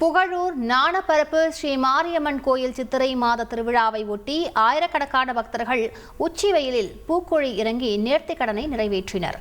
புகழூர் ஞானப்பரப்பு ஸ்ரீ மாரியம்மன் கோயில் சித்திரை மாத திருவிழாவை ஒட்டி ஆயிரக்கணக்கான பக்தர்கள் உச்சி வெயிலில் பூக்குழி இறங்கி நேர்த்திக் கடனை நிறைவேற்றினர்.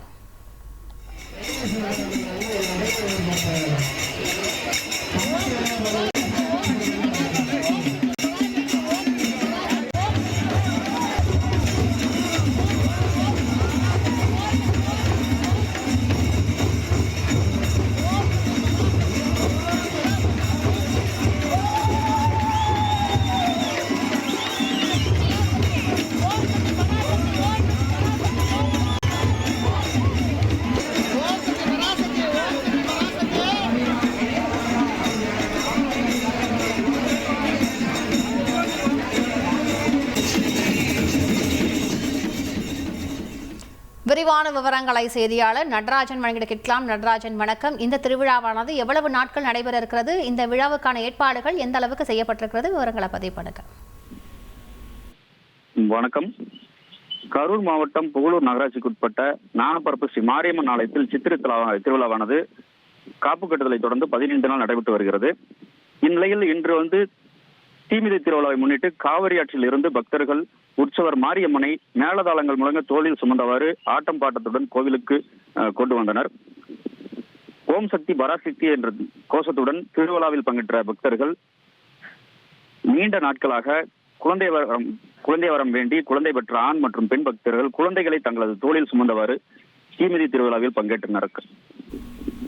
விரிவான விவரங்களை செய்தியாளர் நடராஜன் வழங்கிட கேட்கலாம். நடராஜன், வணக்கம். இந்த திருவிழாவானது எவ்வளவு நாட்கள் நடைபெற இருக்கிறது? இந்த விழாவுக்கான ஏற்பாடுகள் எந்த அளவுக்கு செய்யப்பட்டிருக்கிறது? விவரங்களை பதிவு பண்ணுங்க. வணக்கம். கரூர் மாவட்டம் புகழூர் நகராட்சிக்குட்பட்ட ஞானப்பரப்பு ஸ்ரீ மாரியம்மன் ஆலயத்தில் சித்திரை திருவிழாவானது காப்பு கட்டுதலை தொடர்ந்து 15 நாள் நடைபெற்று வருகிறது. இந்நிலையில் இன்று தீமிதி திருவிழாவை முன்னிட்டு காவிரி ஆற்றில் இருந்து பக்தர்கள் உற்சவர் மாரியம்மனை மேளதாளங்கள் முழங்க தோளில் சுமந்தவாறு ஆட்டம் பாட்டத்துடன் கோவிலுக்கு கொண்டு வந்தனர். ஓம் சக்தி பராசக்தி என்ற கோஷத்துடன் திருவிழாவில் பங்கேற்ற பக்தர்கள் நீண்ட நாட்களாக குழந்தை வரம் வேண்டி குழந்தை பெற்ற ஆண் மற்றும் பெண் பக்தர்கள் குழந்தைகளை தங்களது தோளில் சுமந்தவாறு தீமிதி திருவிழாவில் பங்கேற்றனர்.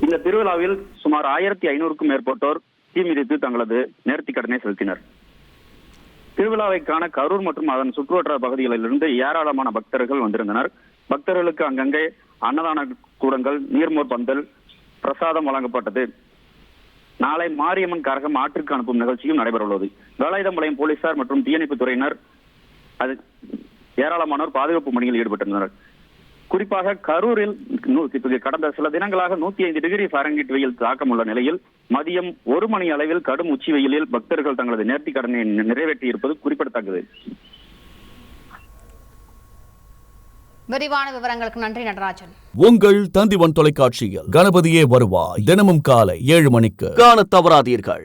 இந்த திருவிழாவில் சுமார் 1500க்கும் மேற்பட்டோர் தீமிதித்து தங்களது நேர்த்திக் கடனை செலுத்தினர். திருவிழாவை காண கரூர் மற்றும் அதன் சுற்றுவட்டார பகுதிகளிலிருந்து ஏராளமான பக்தர்கள் வந்திருந்தனர். பக்தர்களுக்கு அங்கங்கே அன்னதான கூடங்கள், நீர்மோர் பந்தல், பிரசாதம் வழங்கப்பட்டது. நாளை மாரியம்மன் கரகம் ஆற்றுக்கு அனுப்பும் நிகழ்ச்சியும் நடைபெறவுள்ளது. வேலாயுதம்பாளையம் போலீசார் மற்றும் தீயணைப்பு துறையினர் ஏராளமானோர் பாதுகாப்பு பணியில் ஈடுபட்டிருந்தனர். குறிப்பாக கரூரில் கடந்த சில தினங்களாக 105 டிகிரி ஃபாரன்ஹீட் வெயில் தாக்கம் உள்ள நிலையில் மதியம் 1 மணி அளவில் கடும் உச்சி வெயிலில் பக்தர்கள் தங்களது நேர்த்திக் கடனை நிறைவேற்றி இருப்பது குறிப்பிடத்தக்கது. விரிவான விவரங்களுக்கு நன்றி நடராஜன். உங்கள் தந்திவன் தொலைக்காட்சியில் கணபதியே வருவாய் தினமும் காலை 7 மணிக்கு காண தவறாதீர்கள்.